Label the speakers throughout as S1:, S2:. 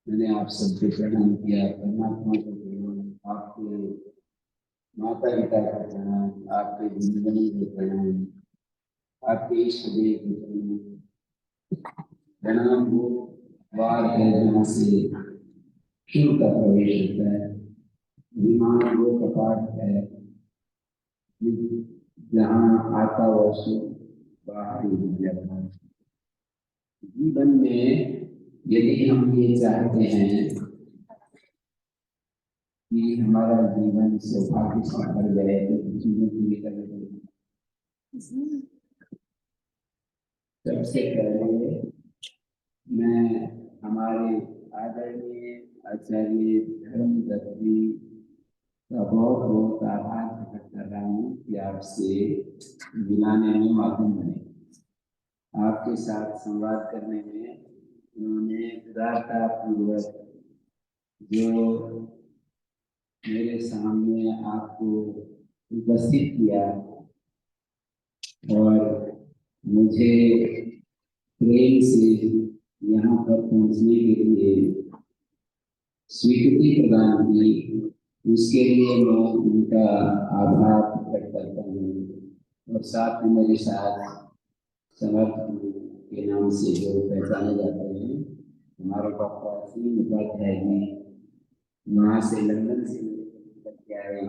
S1: मैंने आप सबको प्रणाम किया, परमात्मा को प्रणाम, आपके माता पिता का प्रणाम, आपके गुरुजनों को प्रणाम, आपके इष्ट देव को प्रणाम। प्रणाम वो द्वार है जहाँ से शिव का प्रवेश होता है। विमान वो कपाट है जहाँ आता हुआ शिव बाहर हो जाता है। जीवन में यदि हम ये चाहते हैं कि हमारा जीवन सौभाग्य से भर जाए तो चीजों को लेकर सबसे पहले मैं हमारे आदरणीय आचार्य धर्मदत्त जी का बहुत बहुत आभार प्रकट कर रहा हूँ कि आपसे मिलाने में माध्यम बने, आपके साथ संवाद करने में उन्होंने उदारता पूर्वक जो मेरे सामने आपको उपस्थित किया और मुझे प्रेम से यहाँ पर पहुँचने के लिए स्वीकृति प्रदान की, उसके लिए मैं उनका आभार प्रकट करता हूँ। और साथ में मेरे साथ समर्थ के नाम से जो पहचाने जाते हैं हमारे डॉक्टर असीम उपाध्याय जी, वहाँ से लंदन से करके आए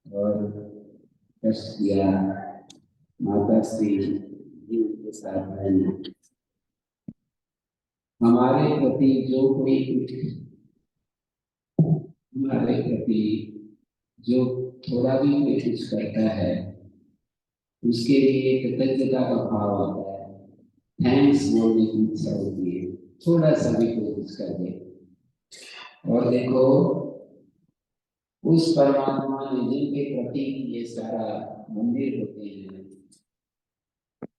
S1: और कष्ट किया, माता श्री जी उनके साथ हैं। हमारे प्रति जो कोई हमारे प्रति जो थोड़ा भी कोई कुछ करता है उसके लिए कृतज्ञता का भाव आता है, थैंक्स बोलने की इच्छा होती है, थोड़ा सा भी कोई कुछ कर दे। और देखो उस परमात्मा ने जिनके प्रति ये सारा मंदिर होते हैं,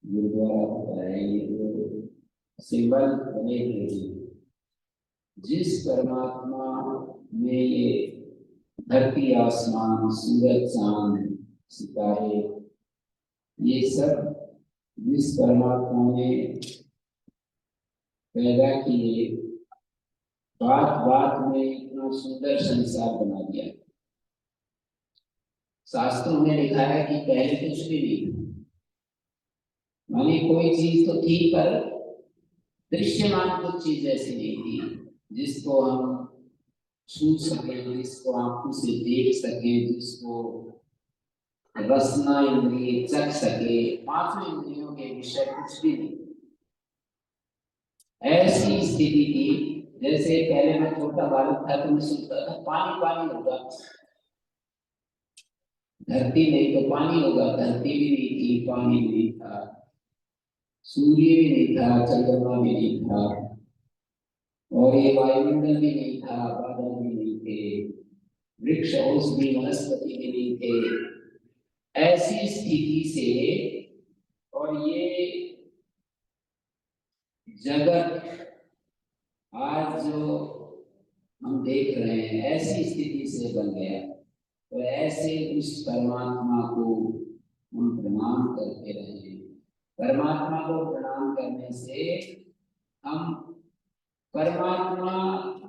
S1: गुरुद्वारा होता है, ये जो सिंबल बने हुए हैं, जिस परमात्मा में ये धरती आसमान सूरज चांद सितारे ये सब जिस परमात्मा ने पैदा किए, बात बात में इतना सुंदर संसार बना दिया। शास्त्रों में लिखा है कि पहले कुछ भी नहीं, माने कोई चीज तो थी पर दृश्यमान कुछ चीज ऐसी नहीं थी जिसको हम छू सके, जिसको आंखों से देख सके, जिसको रसना इंद्रिय चख सके, पांचों इंद्रियों के विषय कुछ भी नहीं। ऐसी स्थिति थी जैसे पहले मैं छोटा बालक था तो मैं सोचता था पानी पानी होगा, धरती नहीं तो पानी होगा। धरती भी नहीं थी, पानी नहीं था, सूर्य भी नहीं था, चंद्रमा भी नहीं था, और ये वायुमंडल भी नहीं था, बादल भी नहीं थे, वृक्ष औषधि वनस्पति भी नहीं थे। ऐसी स्थिति से और ये जगत आज जो हम देख रहे हैं ऐसी स्थिति से बन गया। तो ऐसे उस परमात्मा को हम प्रणाम करते रहे। परमात्मा को प्रणाम करने से हम परमात्मा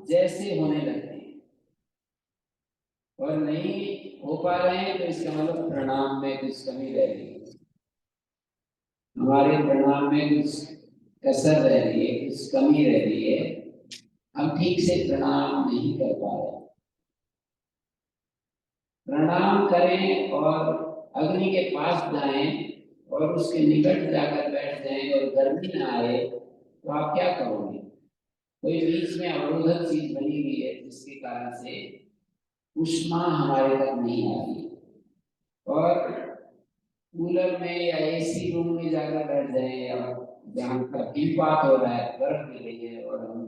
S1: जैसे होने लगते हैं, और नहीं हो पा रहे हैं तो इसका मतलब प्रणाम में कुछ कमी रह रही है, हमारे प्रणाम में कुछ कसर रह रही है, कुछ कमी रह रही है, हम ठीक से प्रणाम नहीं कर पा रहे। प्रणाम करें और अग्नि के पास जाएं और उसके निकट जाकर बैठ जाएं और गर्मी ना आए तो आप क्या करोगे? कोई बीच में अवरोधक चीज बनी हुई है जिसके कारण से उष्मा हमारे तक नहीं आ रही, और कूलर में या एसी रूम में जाकर बैठ जाएं और जहाँ पर हिमपात हो रहा है, बर्फ गिर रही है और हम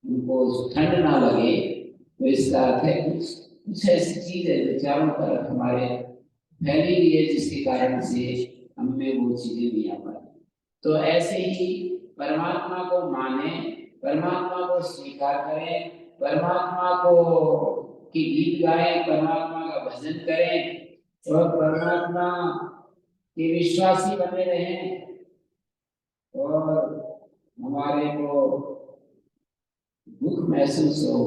S1: उनको ठंड ना लगे, तो इसका अर्थ है कुछ ऐसी चीज है जो चारों तरफ हमारे फैली हुई है जिसके कारण से हमें वो चीजें नहीं आ पाती। तो ऐसे ही परमात्मा को माने, परमात्मा को स्वीकार करें, परमात्मा को की गीत गाएं, परमात्मा का भजन करें और परमात्मा के विश्वासी बने रहें। और हमारे को दुख महसूस हो,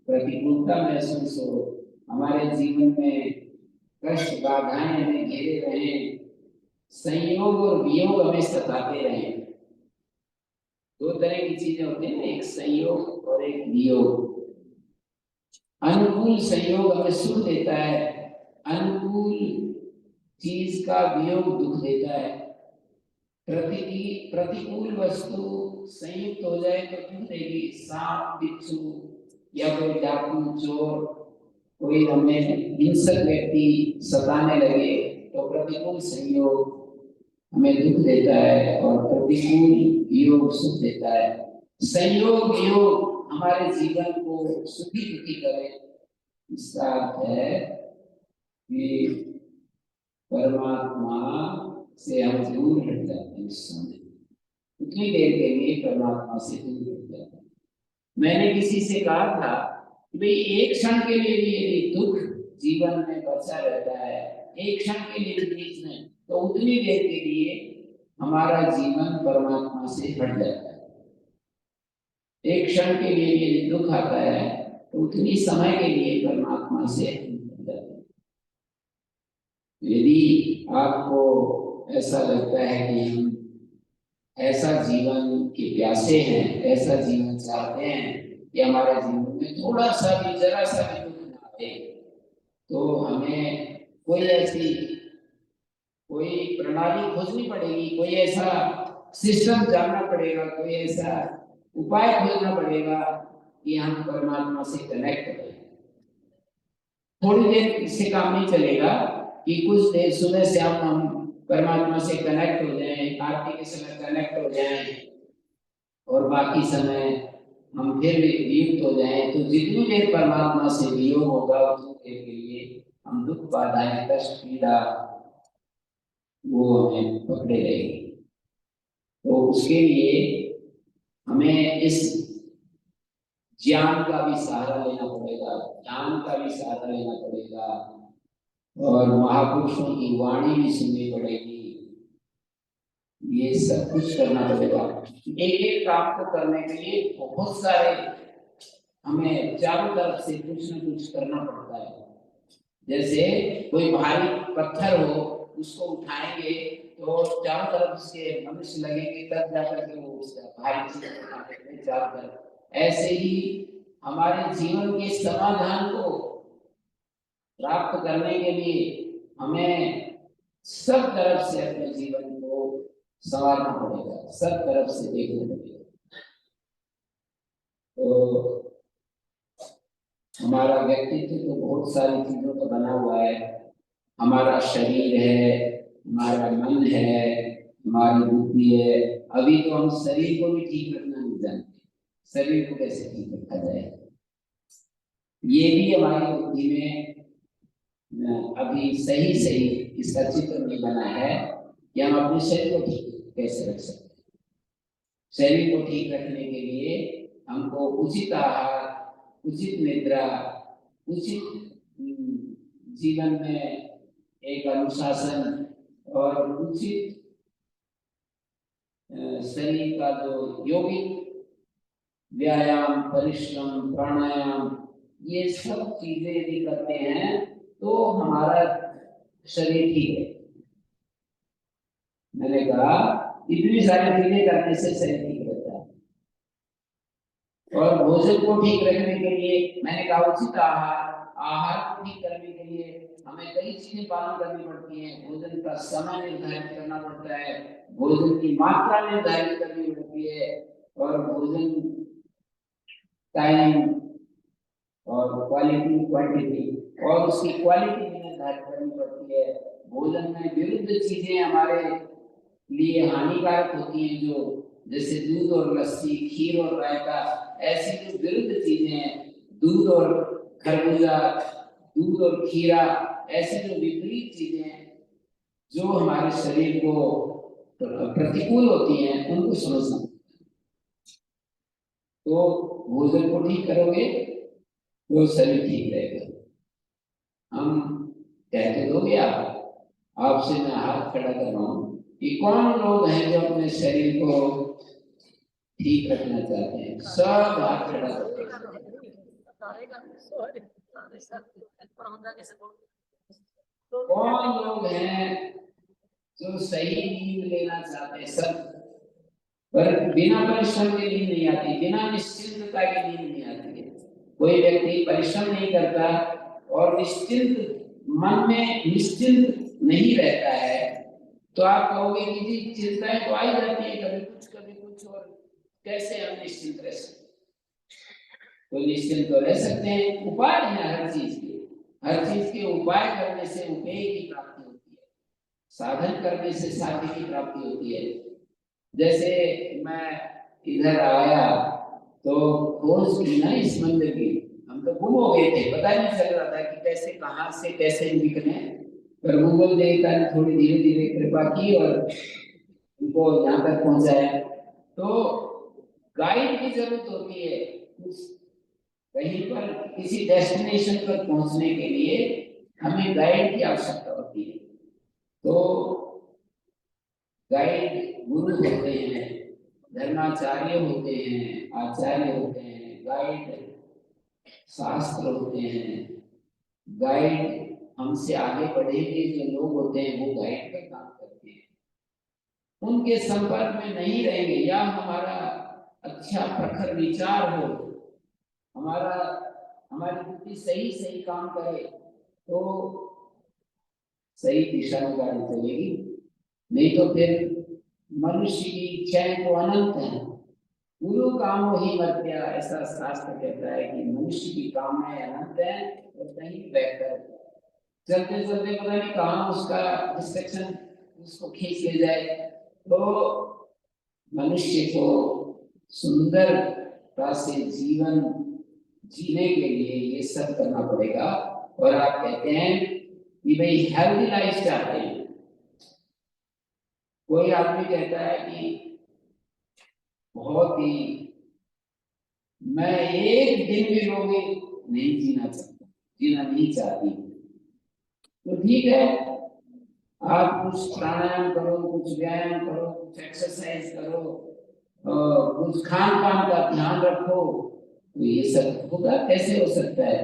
S1: प्रतिकूलता महसूस हो, हमारे जीवन में कष्ट बाधाएं हमें घेरे रहें, संयोग और वियोग हमें सताते रहें। दो तरह की चीजें होती है ना, एक संयोग और एक वियोग। अनुकूल संयोग हमें सुख देता है, अनुकूल चीज का वियोग दुख देता है। प्रतिकूल वस्तु संयुक्त हो जाए तो दुख देगी, सांप बिच्छू या कोई डाकू चोर, कोई हमें हिंसक व्यक्ति सताने लगे तो प्रतिकूल संयोग हमें दुख देता है और प्रतिकूल योग सुख देता है। संयोग योग हमारे जीवन को सुखी दुखी करे, इसका अर्थ है कि परमात्मा से हम दूर हट जाते हैं। इस समय उतनी देर के लिए परमात्मा से दूर हट जाते हैं। मैंने किसी से कहा था कि भाई एक क्षण के लिए भी यदि दुख जीवन में बचा रहता है, एक क्षण के लिए भी बीच में, तो उतनी देर के लिए हमारा जीवन परमात्मा से हट जाता है। एक क्षण के लिए यदि दुख आता है तो उतनी समय के लिए परमात्मा से हट जाता है। यदि आपको ऐसा लगता है कि हम ऐसा जीवन के प्यासे हैं, ऐसा जीवन चाहते हैं कि हमारे जीवन में थोड़ा सा भी जरा सा भी दुख ना आए, तो हमें कोई प्रणाली खोजनी पड़ेगी, कोई ऐसा सिस्टम जानना पड़ेगा, कोई ऐसा उपाय खोजना पड़ेगा कि हम परमात्मा से कनेक्ट करें। थोड़ी देर इससे काम नहीं चलेगा कि कुछ देर सुबह से हम परमात्मा से कनेक्ट हो जाएं, आरती के समय कनेक्ट हो जाएं और बाकी समय हम फिर वियुक्त हो जाएं। तो जितनी देर परमात्मा से वियोग होगा उतनी देर के लिए हम दुख बाधाएं कष्ट पीड़ा वो हमें पकड़े रहेगी। तो उसके लिए हमें इस ज्ञान का भी सहारा लेना पड़ेगा, ज्ञान का भी सहारा लेना पड़ेगा और महापुरुषों की वाणी भी सुननी पड़ेगी। ये सब कुछ करना पड़ेगा। एक एक काम को करने के लिए बहुत सारे हमें चारों तरफ से कुछ न कुछ करना पड़ता है। जैसे कोई भारी पत्थर हो, उसको उठाएंगे तो चारों तरफ उसके मनुष्य लगेंगे, तब जाकर के वो उसका भारी चीज उठाएंगे चारों तरफ। ऐसे ही हमारे जीवन के समाधान को प्राप्त करने के लिए हमें सब तरफ से अपने जीवन को संवारना पड़ेगा, सब तरफ से देखना पड़ेगा। तो हमारा व्यक्तित्व तो बहुत सारी चीजों का बना हुआ है। हमारा शरीर है, हमारा मन है, हमारी बुद्धि है। अभी तो हम शरीर को भी ठीक रखना नहीं जानते, शरीर को कैसे ठीक रखा जाए ये भी हमारी बुद्धि में अभी सही सही इसका चित्र नहीं बना है कि हम अपने शरीर को ठीक कैसे रख सकते हैं। शरीर को ठीक रखने के लिए हमको उचित आहार, उचित निद्रा, उचित जीवन में एक अनुशासन और उचित शरीर का जो यौगिक व्यायाम, परिश्रम, प्राणायाम, ये सब चीजें यदि करते हैं तो हमारा शरीर ठीक है। मैंने कहा इतनी सारी चीजें करने से शरीर ठीक रहता है। और भोजन को ठीक रखने के लिए मैंने कहा उचित आहार को ठीक करने के लिए हमें कई चीजें पालन करनी पड़ती हैं। भोजन का समय निर्धारित करना पड़ता है, भोजन की मात्रा निर्धारित करनी पड़ती है और भोजन टाइम और क्वालिटी क्वांटिटी और उसकी क्वालिटी भी निर्धारित करनी पड़ती है। भोजन में विरुद्ध चीजें हमारे लिए हानिकारक होती हैं, जो जैसे दूध और लस्सी, खीर और रायता, ऐसी जो विरुद्ध चीजें हैं, दूध और खरबूजा, दूध और खीरा, ऐसी जो विपरीत चीजें हैं जो हमारे शरीर को प्रतिकूल होती हैं उनको समझना। तो भोजन को ठीक करोगे तो शरीर ठीक रहेगा। हम कह तो दोगे आप, आपसे मैं हाथ खड़ा कर रहा हूं कि कौन लोग हैं जो अपने शरीर को ठीक रखना चाहते हैं? सब हाथ खड़ा करते हैं। कौन लोग हैं जो सही नींद लेना चाहते हैं? सब। पर बिना परिश्रम के नींद नहीं आती, बिना निश्चिंतता की नींद नहीं आती है। कोई व्यक्ति परिश्रम नहीं करता और निश्चिंत मन में निश्चिंत नहीं रहता है, तो आप कहोगे कि जी चिंताएं तो आई जाती है, कभी कुछ, और कैसे हम निश्चिंत रह सकते? तो निश्चिंत तो रह सकते हैं, उपाय है हर चीज के। हर चीज के उपाय करने से उपेय की प्राप्ति होती है, साधन करने से साध्य की प्राप्ति होती है। जैसे मैं इधर आया तो खोज की ना इस मंदिर की, हम तो गुम हो गए थे, पता नहीं चल रहा था कि कैसे कहाँ से कैसे निकले। पर गूगल देवता ने थोड़ी धीरे धीरे कृपा की और उनको यहाँ तक पहुंचाया। तो गाइड की जरूरत होती है, कहीं पर किसी डेस्टिनेशन पर पहुंचने के लिए हमें गाइड की आवश्यकता होती है। तो गाइड गुरु होते हैं, धर्माचार्य होते हैं, आचार्य होते हैं, गाइड शास्त्र होते हैं, गाइड हमसे आगे बढ़ेंगे जो लोग होते हैं वो गाइड का काम करते हैं। उनके संपर्क में नहीं रहेंगे या हमारा अच्छा प्रखर विचार हो, हमारा हमारी बुद्धि सही सही काम करे तो सही दिशा में गाड़ी चलेगी। नहीं तो फिर मनुष्य की इच्छाएं तो अनंत है, गुरु कामो ही मर्त्या, ऐसा शास्त्र कहता है कि मनुष्य की कामनाएं अनंत है और कहीं बेहतर चलते चलते पता नहीं कहाँ उसका डिस्ट्रक्शन उसको खींच ले जाए। तो मनुष्य को सुंदरता से जीवन जीने के लिए ये सब करना पड़ेगा। और आप कहते हैं कि भाई हेल्दी लाइफ चाहते हैं, कोई आदमी कहता है कि बहुत ही मैं एक दिन भी रोगी नहीं जीना चाहता, जीना नहीं चाहती, तो ठीक है, आप कुछ प्राणायाम करो, कुछ व्यायाम करो, कुछ एक्सरसाइज करो, कुछ खान पान का ध्यान रखो, तो ये सब होगा? कैसे हो सकता है?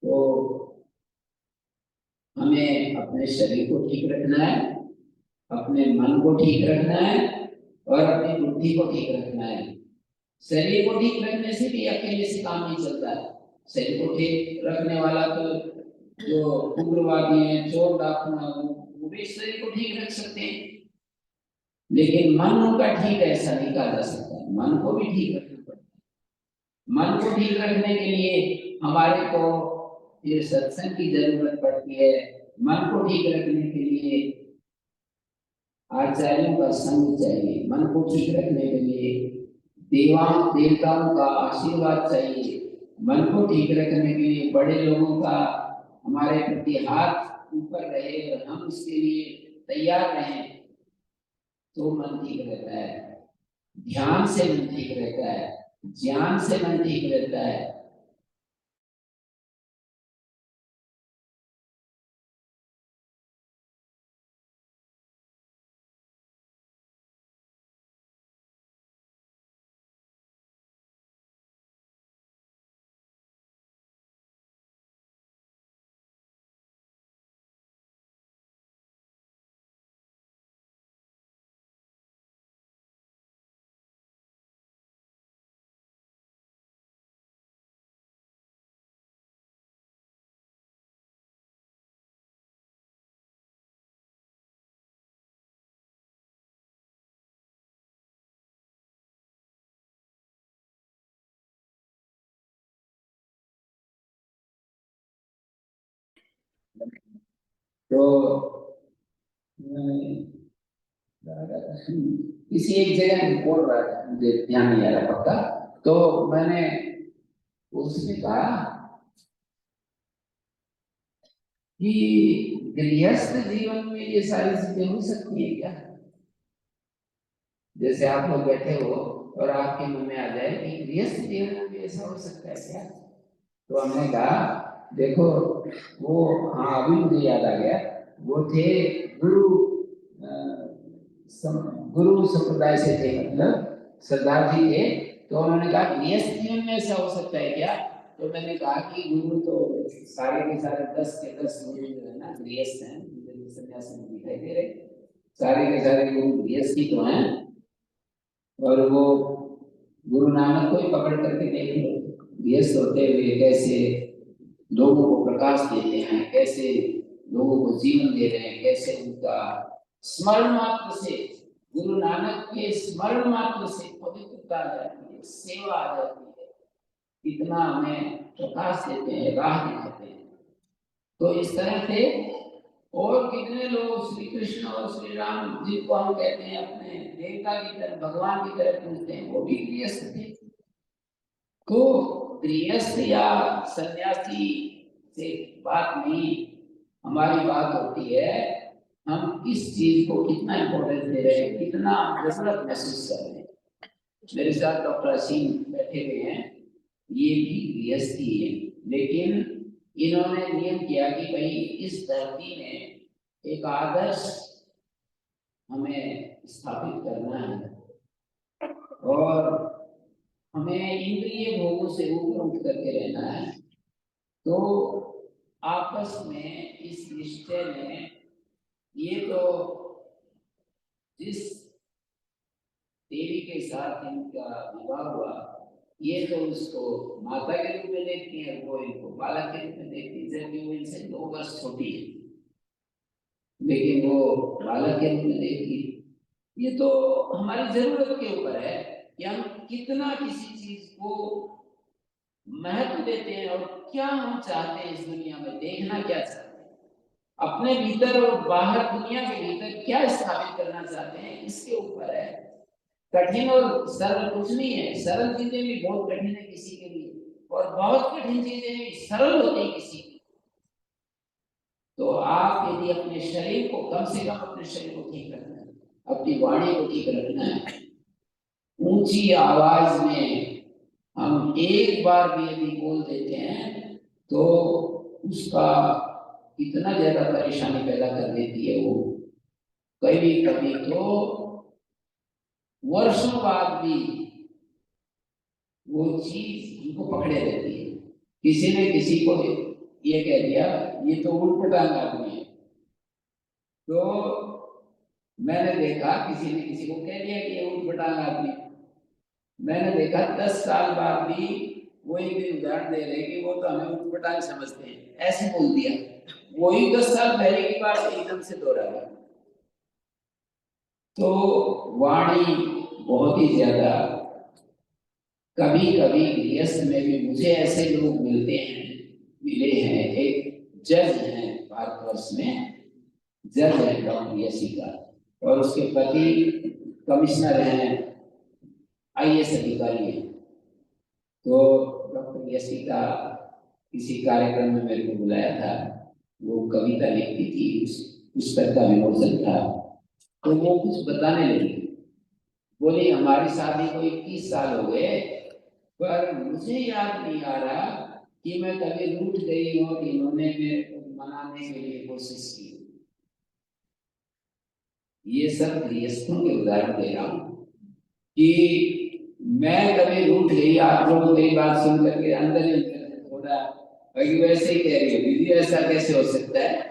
S1: तो हमें अपने शरीर को ठीक रखना है, अपने मन को ठीक रखना है और अपनी बुद्धि को ठीक रखना है। शरीर को ठीक रखने से भी अकेले से काम नहीं चलता है। शरीर को ठीक रखने वाला तो जो उग्रवादी है, चोर डाकू है, वो भी शरीर को ठीक रख सकते हैं, लेकिन मन उनका ठीक है ऐसा नहीं कहा जा सकता। मन को भी ठीक रखना पड़ता है। मन को ठीक रखने के लिए हमारे को ये सत्संग की जरूरत पड़ती है। मन को ठीक रखने के लिए आचार्यों का संग चाहिए। मन को ठीक रखने के लिए देवताओं का आशीर्वाद चाहिए। मन को ठीक रखने के लिए बड़े लोगों का हमारे प्रति हाथ ऊपर रहे और हम उसके लिए तैयार रहें तो मन ठीक रहता है। ध्यान से मन ठीक रहता है, ज्ञान से मन ठीक रहता है। तो किसी एक जगह बोल रहा था, मुझे ध्यान नहीं आ रहा पक्का, तो मैंने उसने कहा कि गृहस्थ जीवन में ये सारी चीजें हो सकती है क्या? जैसे आप लोग बैठे हो और आपके मन में आ जाए कि गृहस्थ जीवन में भी ऐसा हो सकता है क्या, तो हमने कहा देखो वो, हाँ अभी मुझे याद आ गया, वो थे गुरु गुरु संप्रदाय से थे, मतलब सरदार जी थे। तो उन्होंने कहा गृहस्थ जीवन में ऐसा हो सकता है क्या, तो मैंने कहा कि गुरु तो सारे के सारे 10 के 10 गुरु जो है ना गृहस्थ हैं, सन्यासी में दिखाई दे रहे, सारे के सारे गुरु गृहस्थ ही तो हैं। और वो गुरु नानक को ही पकड़ करके देख लो, गृहस्थ होते हुए कैसे लोगों को प्रकाश देते हैं, कैसे लोगों को जीवन दे रहे हैं, कैसे उनका स्मरण मात्र से, गुरु नानक के स्मरण मात्र से पवित्रता आ जाती है, सेवा आ जाती है, इतना हमें प्रकाश देते हैं, राह दिखाते हैं। तो इस तरह से और कितने लोग श्री कृष्ण और श्री राम जिनको हम कहते हैं अपने देवता की तरह, भगवान की तरह पूजते हैं, वो भी गृहस्थ थे। तो गृहस्थ या सन्यासी से बात नहीं, हमारी बात होती है हम किस चीज को कितना इम्पोर्टेंस दे रहे हैं, कितना जरूरत महसूस कर रहे हैं। मेरे साथ डॉक्टर असीम बैठे हुए हैं, ये भी गृहस्थी है, लेकिन इन्होंने नियम किया कि भाई इस धरती में एक आदर्श हमें स्थापित करना है और हमें इंद्रिय भोगों से ऊपर उठ करके रहना है। तो आपस में इस रिश्ते में ये तो जिस देवी के साथ इनका विवाह हुआ, ये तो उसको माता के रूप में देखती है, वो इनको बालक के रूप में देखती है, जबकि वो इनसे 2 वर्ष छोटी है, लेकिन वो बालक के रूप में देखती है। ये तो हमारी जरूरत के ऊपर है कि हम कितना किसी चीज को महत्व देते हैं और क्या हम चाहते हैं इस दुनिया में, देखना क्या चाहते हैं, अपने भीतर और बाहर दुनिया के भीतर क्या स्थापित करना चाहते हैं, इसके ऊपर है। कठिन और सरल कुछ नहीं है, सरल चीजें भी बहुत कठिन है किसी के लिए, और बहुत कठिन चीजें भी सरल होती है किसी की। तो आप यदि अपने शरीर को, कम से कम अपने शरीर को ठीक रखना है, अपनी वाणी को ठीक रखना है, ऊंची आवाज में हम एक बार भी यदि बोल देते हैं तो उसका इतना ज्यादा परेशानी पैदा कर देती है वो, कभी कभी तो वर्षों बाद भी वो चीज उनको पकड़े रहती है। किसी ने किसी को ये कह दिया ये तो उल्टा आदमी है, तो मैंने देखा किसी ने किसी को कह दिया कि ये उल्टा आदमी, मैंने देखा 10 साल बाद भी वो एक दिन उदाहरण दे रहे कि वो तो हमें उठपटांग समझते हैं, ऐसे बोल दिया, वही 10 साल पहले की बात एकदम से दोहरा दिया। तो वाणी बहुत ही ज्यादा, कभी कभी गृहस्थ में भी मुझे ऐसे लोग मिलते हैं, मिले हैं, एक जज हैं भारतवर्ष में, जज है डॉक्टर यशी का, और उसके पति कमिश्नर हैं, IAS अधिकारी हैं। तो डॉक्टर यशी का किसी कार्यक्रम में मेरे को बुलाया था, वो कविता लिखती थी, उस पुस्तक का विमोचन था, तो वो कुछ बताने लगी, बोली हमारी शादी को 21 साल हो गए, पर मुझे याद नहीं आ रहा कि मैं कभी रूठ गई और इन्होंने मेरे को मनाने के लिए कोशिश की। ये सब गृहस्थों के उदाहरण दे रहा हूँ कि मैं कभी रूठ गई, आप लोग मेरी बात सुन करके अंदर ही थोड़ा बाकी वैसे ही कह रही है दीदी, ऐसा कैसे हो सकता है,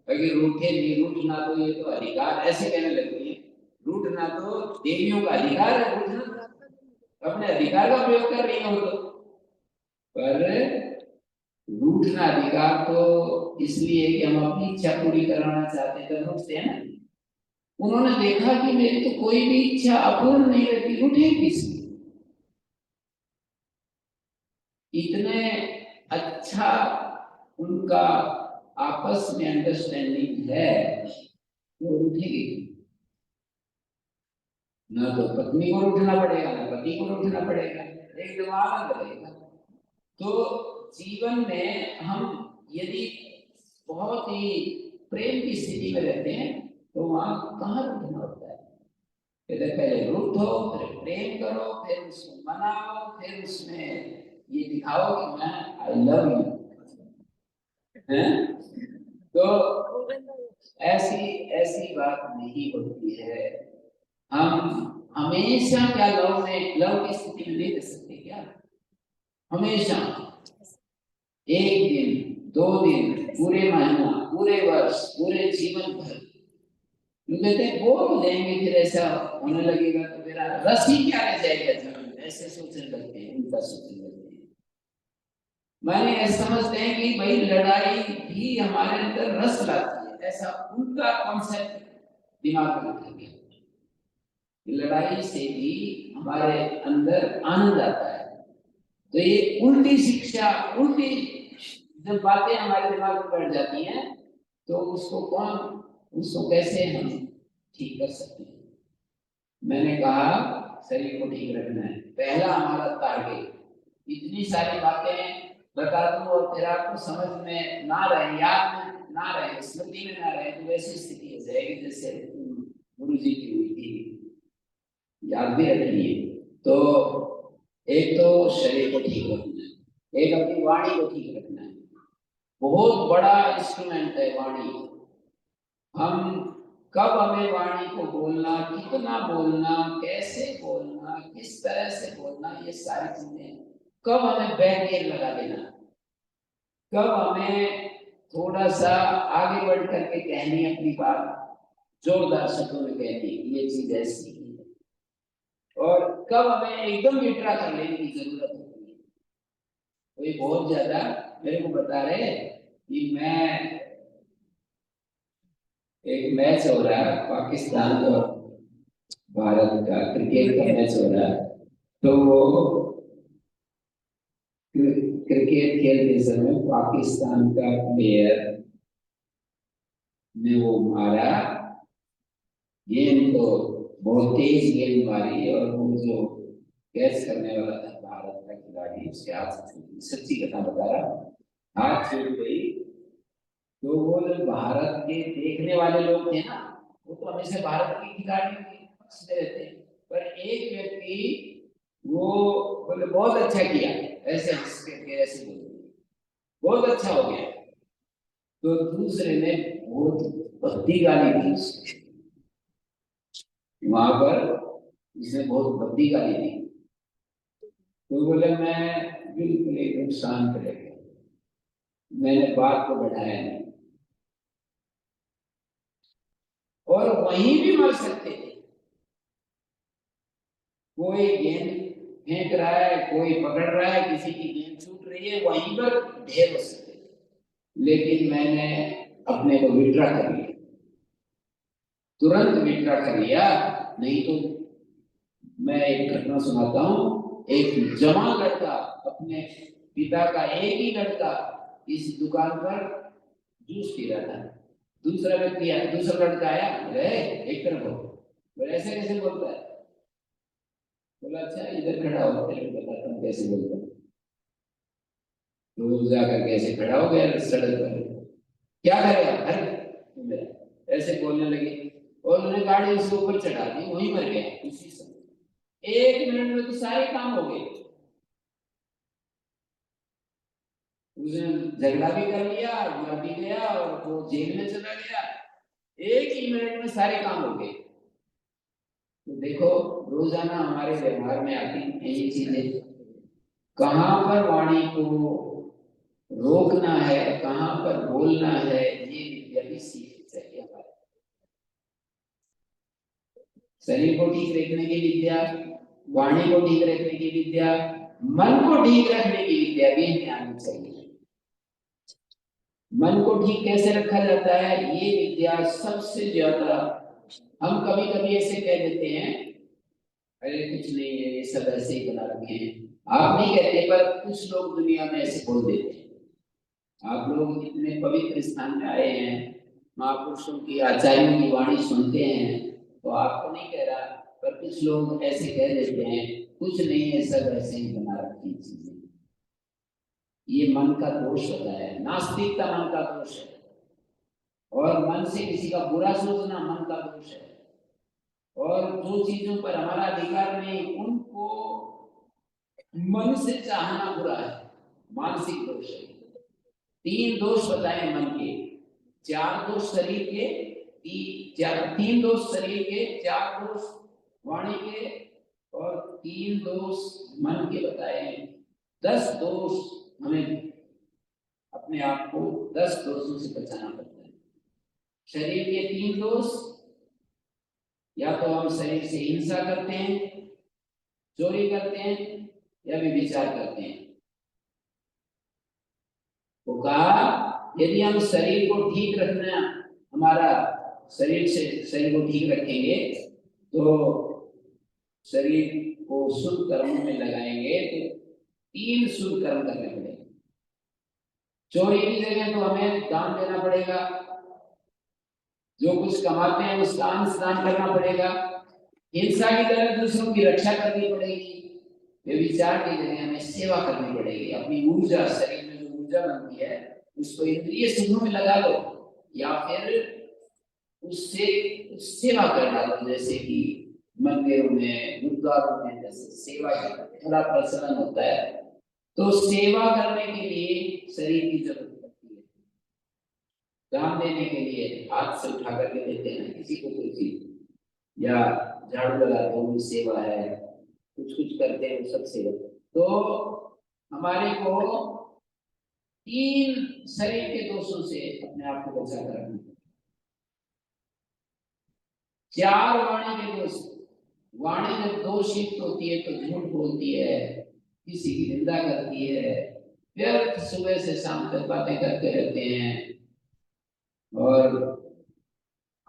S1: बाकी रूठे नहीं, रूठना तो ये तो अधिकार, ऐसे कहने लगती है, रूठना तो देवियों का अधिकार है, रूठना अपने अधिकार का प्रयोग कर रही हो तो, पर रूठना अधिकार तो इसलिए कि हम अपनी इच्छा पूरी कराना चाहते हैं तो रूठते हैं ना। उन्होंने देखा कि मेरी तो कोई भी इच्छा अपूर्ण नहीं रहती, रूठे किसी, इतने अच्छा उनका आपस में अंडरस्टैंडिंग है, वो रूठेगी ना, तो पत्नी को रूठना पड़ेगा ना पति को रूठना पड़ेगा, एक दिमाग रहेगा। तो जीवन में हम यदि बहुत ही प्रेम की स्थिति में रहते हैं तो वहां कहाँ रूठना होता है, कहते पहले रूठो, फिर प्रेम करो, फिर उसको मनाओ, फिर उसमें ये दिखाओ कि मैं आई लव यू है। तो ऐसी ऐसी बात नहीं होती है। हम हमेशा क्या लव की स्थिति में नहीं रह सकते क्या? हमेशा एक दिन, दो दिन, पूरे महीना, पूरे वर्ष, पूरे जीवन भर लोग कहते हैं बोल देंगे, फिर ऐसा होने लगेगा तो मेरा रस ही क्या रह जाएगा जीवन में, ऐसे सोचने लगते हैं, उनका सोचने लगते हैं। माने ऐसा समझते हैं कि भाई लड़ाई भी हमारे अंदर रस लाती है, ऐसा उनका कॉन्सेप्ट दिमाग में रख गया। लड़ाई से भी हमारे अंदर आनंद आता है। तो ये उल्टी शिक्षा, उल्टी जब बातें हमारे दिमाग में बैठ जाती हैं तो उसको कैसे हम ठीक कर सकते हैं? मैंने कहा शरीर को ठीक रखना है पहला हमारा टारगेट। इतनी सारी बातें बता दूं और फिर आपको समझ में ना रहे, याद में ना रहे, स्मृति में ना रहे, तो वैसी स्थिति हो जाएगी जैसे गुरु जी की हुई थी। याद भी रखिए। तो एक तो शरीर को ठीक रखना है, एक अपनी वाणी को ठीक रखना है। बहुत बड़ा इंस्ट्रूमेंट है वाणी। हम कब हमें वाणी को बोलना, कितना बोलना, कैसे बोलना, किस तरह से बोलना, ये सारी चीजें कब हमें बैरियर लगा देना, कब हमें थोड़ा सा आगे बढ़ करके कहनी अपनी बात, जोरदार शब्दों में कहनी ये चीज ऐसी है, और कब हमें एकदम विड्रा कर लेने की जरूरत होती है। कोई बहुत ज्यादा मेरे को बता रहे कि मैं एक मैच हो रहा है पाकिस्तान और भारत का, क्रिकेट का मैच हो रहा है। तो वो क्रिकेट खेलते समय पाकिस्तान का प्लेयर ने वो मारा गेंद को, बहुत तेज गेंद मारी और वो जो कैच करने वाला था भारत का खिलाड़ी उसके हाथ से छूट गई। सच्ची कथा बता रहा, हाथ छूट गई। तो वो जो भारत के देखने वाले लोग थे ना, वो तो हमेशा भारत के खिलाड़ियों के पक्ष में रहते हैं, पर एक व्यक्ति वो बोले बहुत अच्छा किया, ऐसे हंस के ऐसे बोले बहुत अच्छा हो गया। तो दूसरे ने बहुत भद्दी गाली दी उसको, वहां पर इसने बहुत भद्दी गाली दी। तो बोले मैं बिल्कुल एकदम शांत रह गया, मैंने बात को बढ़ाया नहीं। और वहीं भी मर सकते थे, कोई गेंद फेंक रहा है, कोई पकड़ रहा है, किसी की गेंद छूट रही है, वहीं पर ढेर हो सकते थे। लेकिन मैंने अपने को विड्रा कर लिया, तुरंत विड्रा कर लिया। नहीं तो मैं एक घटना सुनाता हूँ। एक जवान लड़का, अपने पिता का एक ही लड़का, इस दुकान पर जूस पी रहा था। दूसरा व्यक्ति आया, दूसरा लड़का आया, बोले एक तरफ हो। बोले ऐसे कैसे बोलता है? बोला अच्छा इधर खड़ा हो, तेरे को बताता हूँ कैसे बोलता है। तो जाकर कैसे खड़ा हो गया सड़क पर, क्या करेगा अरे ऐसे बोलने लगे, और उन्होंने गाड़ी उसके ऊपर चढ़ा दी, वहीं मर गया उसी समय। एक मिनट में तो सारे काम हो गए। उसने झगड़ा भी कर लिया, मर भी गया, और वो जेल में चला गया। एक ही मिनट में सारे काम हो गए। तो देखो रोजाना हमारे व्यवहार में आती हैं ये चीजें। कहाँ पर वाणी को रोकना है, कहाँ पर बोलना है, ये विद्या भी सीखनी चाहिए हमारे। शरीर को ठीक रखने की विद्या, वाणी को ठीक रखने की विद्या, मन को ठीक रखने की विद्या भी हमें आनी चाहिए। मन को ठीक कैसे रखा जाता है, ये विद्या सबसे ज्यादा हम कभी कभी ऐसे कह देते हैं अरे कुछ नहीं है, ये सब ऐसे ही बना रखे हैं। आप नहीं कहते, पर कुछ लोग दुनिया में ऐसे बोल देते हैं। आप लोग इतने पवित्र स्थान में आए हैं, महापुरुषों की, आचार्यों की वाणी सुनते हैं, तो आपको नहीं कह रहा, पर कुछ लोग ऐसे कह देते हैं कुछ नहीं है, सब ऐसे ही बना रखी चीजें। ये मन का दोष होता है, नास्तिकता मन का दोष है। और मन से किसी का बुरा सोचना मन का दोष है। और जो चीजों पर हमारा अधिकार नहीं उनको मन से चाहना बुरा है, मानसिक दोष है। 3 दोष बताए मन के, 4 दोष शरीर के, 3 दोष शरीर के, 4 दोष वाणी के और 3 दोष मन के बताए। 10 दोष हमें अपने आप को 10 दोषों से बचाना पड़ता है। शरीर के 3 दोष, या तो हम शरीर से हिंसा करते हैं, चोरी करते हैं या विचार करते हैं। तो कहा यदि हम शरीर को ठीक रखना, हमारा शरीर को ठीक रखेंगे तो शरीर को शुभ कर्मों में लगाएंगे तो 3 शुभ कर्म करने पड़ेंगे। चोरी की जगह तो हमें दान देना पड़ेगा, जो कुछ कमाते हैं उसका अंश दान करना पड़ेगा। हिंसा की तरह दूसरों की रक्षा करनी पड़ेगी। व्यभिचार की जगह हमें सेवा करनी पड़ेगी। अपनी ऊर्जा, शरीर में जो ऊर्जा बनती है उसको इंद्रिय सुखों में लगा दो या फिर उससे सेवा कर डालो, जैसे कि मंदिरों में, गुरुद्वारों में जैसे सेवा का प्रचलन होता है। तो सेवा करने के लिए शरीर की जरूरत पड़ती है। दान देने के लिए हाथ से उठा करके देते हैं किसी को कोई चीज, या झाड़ू लगाते हो भी सेवा है, कुछ करते हैं सब सेवा। तो हमारे को 3 शरीर के दोषों से अपने आप को बचा कर रखना। 4 वाणी के दोष। वाणी जब दोषयुक्त होती है तो झूठ बोलती है, किसी की निंदा करती है, व्यर्थ सुबह से शाम तक बातें करते रहते हैं और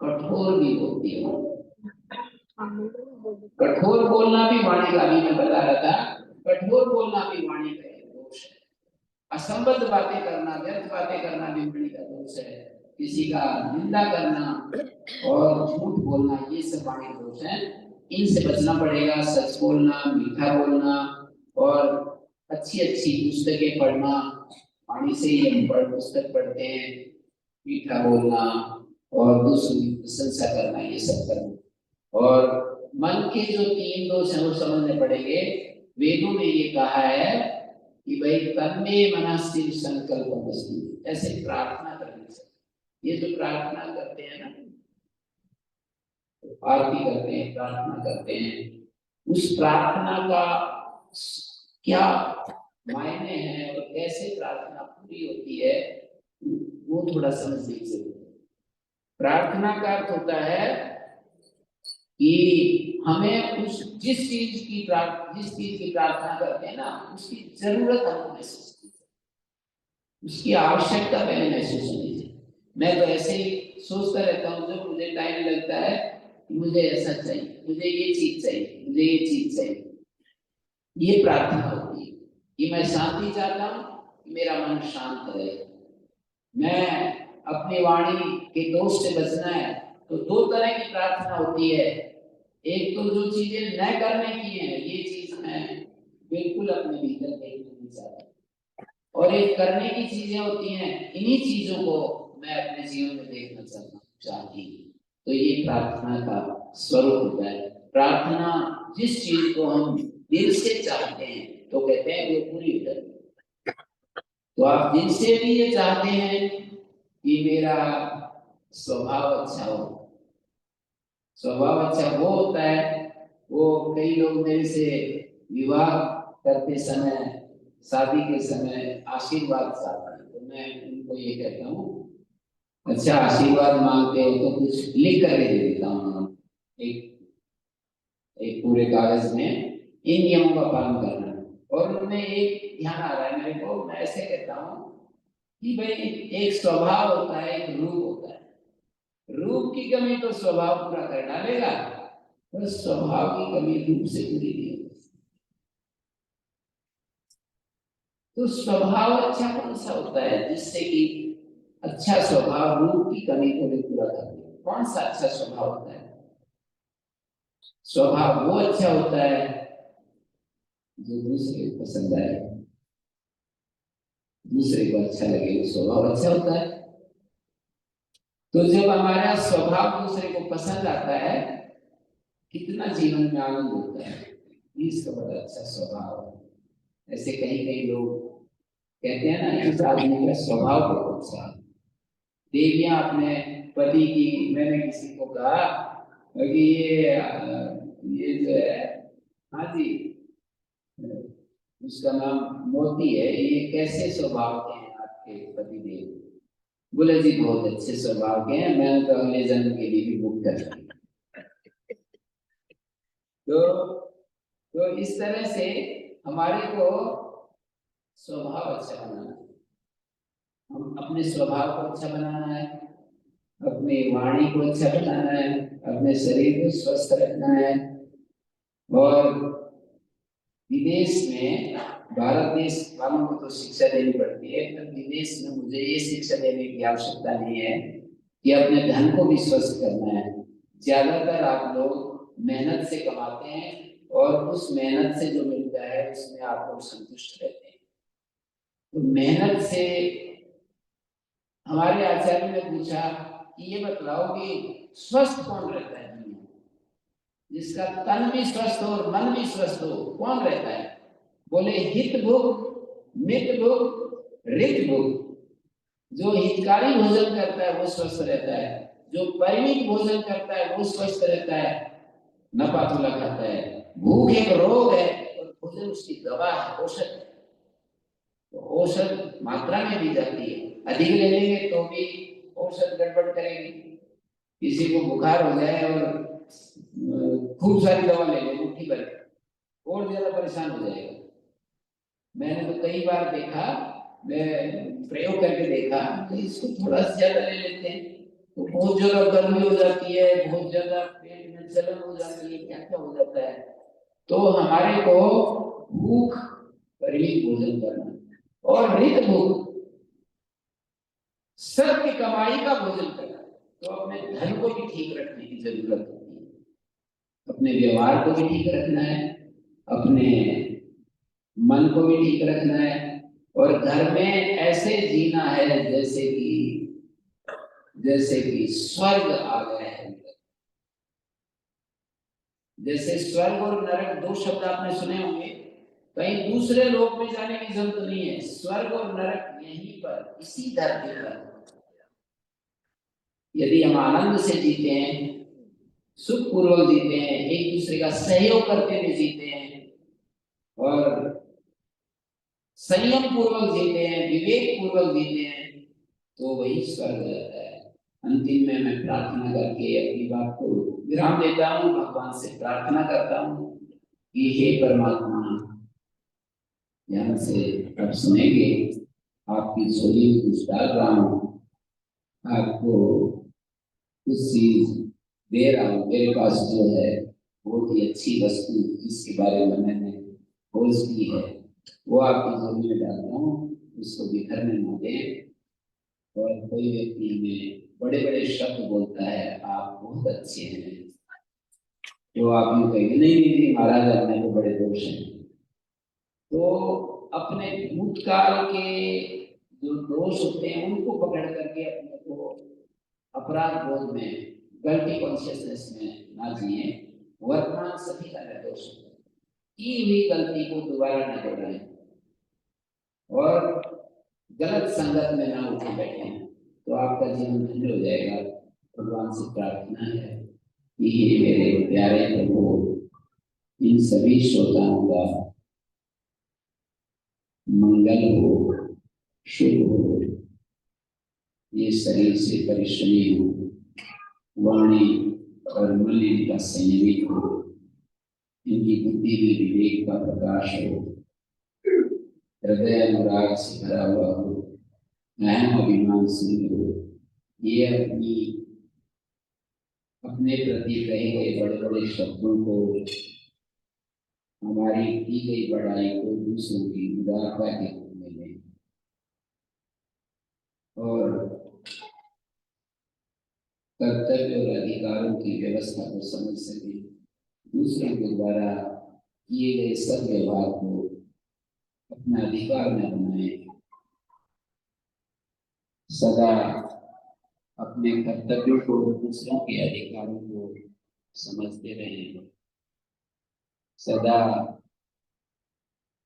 S1: कठोर भी बोलती है। कठोर बोलना भी वाणी का, भी मैं बता रहा था, कठोर बोलना भी वाणी का एक दोष है। असंबद्ध बातें करना, व्यर्थ बातें करना भी वाणी का दोष है। किसी का निंदा करना और झूठ बोलना, ये सब वाणी दोष है। इनसे बचना पड़ेगा। सच बोलना, मीठा बोलना और अच्छी अच्छी पुस्तकें पढ़ना। वाणी से ही हम पुस्तक पढ़ते हैं। मीठा बोलना और दूसरों की प्रशंसा करना, ये सब करना। और मन के जो 3 दोष हैं वो समझने पड़ेंगे। वेदों में ये कहा है कि भाई तन्मे मनस्थिर संकल्प, ऐसे प्रार्थना करनी चाहिए। ये जो प्रार्थना करते हैं ना, आरती करते हैं, प्रार्थना करते हैं, उस प्रार्थना का क्या मायने हैं और कैसे प्रार्थना पूरी होती है वो थोड़ा समझने की जरूरत है। प्रार्थना का अर्थ होता है कि हमें जिस चीज की प्रार्थना करते हैं ना, उसकी जरूरत हमको महसूस की, उसकी आवश्यकता पहले महसूस होनी चाहिए। मैं तो ऐसे ही सोचता रहता हूँ, जब मुझे टाइम लगता है मुझे ऐसा चाहिए, मुझे ये चीज चाहिए, मुझे ये चीज चाहिए, ये प्रार्थना होती है कि मैं शांति चाहता हूँ, मेरा मन शांत रहे। मैं अपनी वाणी के दोष से बचना है, तो 2 तरह की प्रार्थना होती है। एक तो जो चीजें न करने की है, ये चीज मैं बिल्कुल अपने भीतर देखना नहीं चाहता, और एक करने की चीजें होती हैं, इन्हीं चीजों को मैं अपने जीवन में देखना चाहती हूँ। तो ये प्रार्थना का स्वरूप होता है। प्रार्थना जिस चीज को हम दिल से चाहते हैं तो कहते हैं वो पूरी हो जाती है। तो आप दिल से भी ये चाहते हैं कि मेरा स्वभाव अच्छा हो। स्वभाव अच्छा वो होता है, वो कई लोग मेरे से विवाह करते समय, शादी के समय आशीर्वाद चाहते हैं, तो मैं उनको ये कहता हूँ, अच्छा आशीर्वाद मांगते हो तो कुछ लिख कर दे देता हूँ। एक पूरे कागज में इन नियमों का पालन करना। और उनमें एक ध्यान आ रहा है मेरे को, मैं ऐसे कहता हूँ कि भाई एक स्वभाव होता है, एक रूप होता है। रूप की कमी तो स्वभाव पूरा कर डालेगा, पर स्वभाव की कमी रूप से पूरी नहीं होती। तो स्वभाव अच्छा कौन सा होता है जिससे कि अच्छा स्वभाव रूप की कमी को भी पूरा कर दे? कौन सा अच्छा स्वभाव होता है? स्वभाव वो अच्छा होता है जो दूसरे को पसंद आए, दूसरे को अच्छा लगे, वो स्वभाव अच्छा होता है। तो जब हमारा स्वभाव दूसरे को पसंद आता है कितना जीवन में आनंद होता है। इसका बड़ा अच्छा स्वभाव है। ऐसे कई कई लोग कहते हैं ना, इस आदमी का स्वभाव बहुत अच्छा है। देवियां अपने पति की, मैंने किसी को कहा कि ये जो है, हाँ जी, उसका नाम मोती है, ये कैसे स्वभाव के हैं आपके पति देव? बोले जी बहुत अच्छे स्वभाव के हैं, मैंने तो अगले जन्म के लिए भी बुक कर दी। तो इस तरह से हमारे को स्वभाव अच्छा बनाना है। हम अपने स्वभाव को अच्छा बनाना है, अपनी वाणी को अच्छा बनाना है, अपने शरीर को स्वस्थ रखना है। और विदेश में, भारत देश वालों को तो शिक्षा देनी पड़ती है, पर विदेश में मुझे ये शिक्षा देने की आवश्यकता नहीं है कि अपने धन को भी स्वस्थ करना है। ज्यादातर आप लोग मेहनत से कमाते हैं और उस मेहनत से जो मिलता है उसमें आप लोग संतुष्ट रहते हैं। तो मेहनत से, हमारे आचार्य ने पूछा कि ये बतलाओ कि स्वस्थ कौन रहता है दुनिया में? जिसका तन भी स्वस्थ हो और मन भी स्वस्थ हो, कौन रहता है? बोले हित भुक, मित भुक, रित भुक। जो हितकारी भोजन करता है वो स्वस्थ रहता है, जो परिमित भोजन करता है वो स्वस्थ रहता है, नपातुला खाता है। भूख एक रोग है और भोजन उसकी दवा है, औषध है। तो औषध मात्रा में दी जाती है, अधिक ले लेंगे तो भी औषध गड़बड़ करेगी। किसी को बुखार हो जाए और खूब सारी दवा ले ले मुट्ठी भर, और ज्यादा परेशान हो जाएगा। मैंने तो कई बार देखा, मैं प्रयोग करके देखा तो इसको थोड़ा ज्यादा ले लेते हैं तो बहुत ज्यादा गर्मी हो जाती है, बहुत ज्यादा पेट में जलन हो जाती है, क्या क्या हो जाता है। तो हमारे को भूख परिमित भोजन करना, और रित भूख सत्य कमाई का भोजन करना। तो अपने धन को भी ठीक रखने की जरूरत होती है, अपने व्यवहार को भी ठीक रखना है, अपने मन को भी ठीक रखना है, और घर में ऐसे जीना है जैसे कि स्वर्ग आ गया है। जैसे स्वर्ग और नरक दो शब्द आपने सुने होंगे, कहीं दूसरे लोक में जाने की जरूरत नहीं है। स्वर्ग और नरक यहीं पर, इसी धरती पर। यदि हम आनंद से जीते हैं, सुख पूर्वक जीते हैं, एक दूसरे का सहयोग करते हुए जीते हैं, और संयम पूर्वक जीते हैं, विवेक पूर्वक जीते हैं, तो वही स्वर्ग रहता है। अंतिम में मैं प्रार्थना करके अपनी बात को विराम देता हूँ। भगवान से प्रार्थना करता हूँ कि हे परमात्मा, यहाँ से अब सुनेंगे, आपकी झोली में कुछ डाल रहा हूँ, आपको कुछ चीज दे रहा हूँ। मेरे पास जो है बहुत ही अच्छी वस्तु जिसके बारे में मैंने खोज की है, वो आपकी झोली में डाल रहा हूँ। उसको बिखरने न दें। और कोई व्यक्ति हमें बड़े बड़े शब्द बोलता है, आप बहुत अच्छे हैं, तो आप यूँ कहेंगे नहीं नहीं नहीं महाराज, आप में तो बड़े दोष हैं। तो अपने भूतकाल के जो दोष होते हैं उनको पकड़ करके अपने को अपराध बोध में, गलती कॉन्शियसनेस में ना जिए। वर्तमान सभी का निर्दोष है, की हुई गलती को दोबारा न दोहराएं, और गलत संगत में ना उठे बैठे, तो आपका जीवन धन्य हो जाएगा। भगवान से प्रार्थना है कि हे मेरे प्यारे प्रभु, इन सभी श्रोताओं का मंगल हो, शुभ हो, ये शरीर से परिश्रमी हो, वाणी और मन इनका संयमित हो, इनकी बुद्धि में विवेक का प्रकाश हो, हृदय अनुराग से भरा हुआ हो, अहम अभिमान से हो, ये अपने प्रति कहे गए बड़े बड़े शब्दों को, हमारी की गई बड़ाई को दूसरों की उदारता के रूप में लें, और कर्तव्य और अधिकारों की व्यवस्था को समझ सके, दूसरों के द्वारा किए गए सब व्यवहार को अपना अधिकार न बनाए, सदा अपने कर्तव्यों को, दूसरों के अधिकारों को समझते रहें, सदा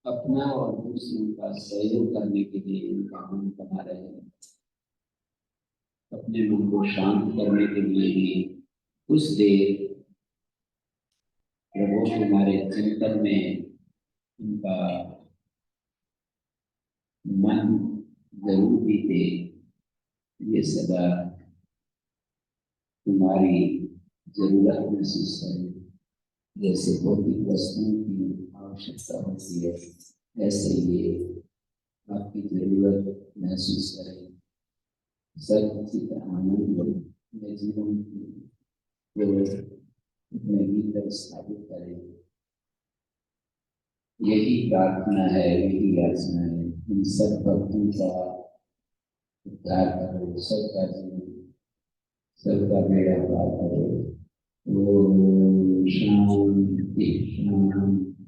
S1: अपना और दूसरों का सहयोग करने के लिए इनका मन बना रहे, अपने मन को शांत करने के लिए भी कुछ देर प्रभु तुम्हारे चिंतन में उनका मन जरूर बीते। ये सदा तुम्हारी जरूरत महसूस करें, जैसे भौतिक वस्तुओं की आवश्यकता होती है, ऐसे ये आपकी जरूरत महसूस करें। सर्वचित आनंद में जीवन को अपने भीतर स्थापित करें। यही प्रार्थना है, यही याचना है। इन सब भक्तों का उद्धार करो, सबका जीवन, सबका बेड़ा पार करो। ओम शांति शांति।